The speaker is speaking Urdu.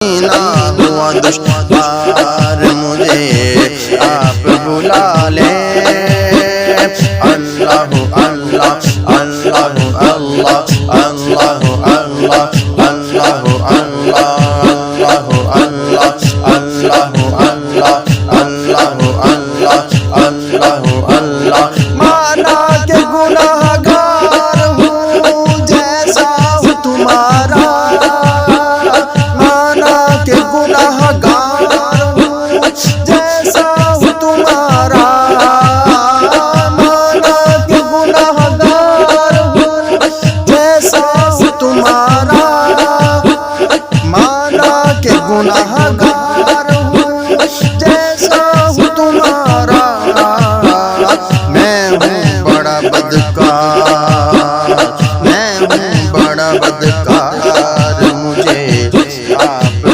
جینا ہوا دشوار مجھے آپ بلا لیں اللہ اللہ اللہ اللہ اللہ اللہ اللہ اللہ اللہ اللہ اللہ اللہ اللہ اللہ اللہ مانا کہ گناہگار ہوں جیسا ہوں تمہارا مانا کہ گناہگار ہوں جیسا ہوں تمہارا مانا کہ گناہگار ہوں جیسا ہوں تمہارا مانا کہ گناہگار ہوں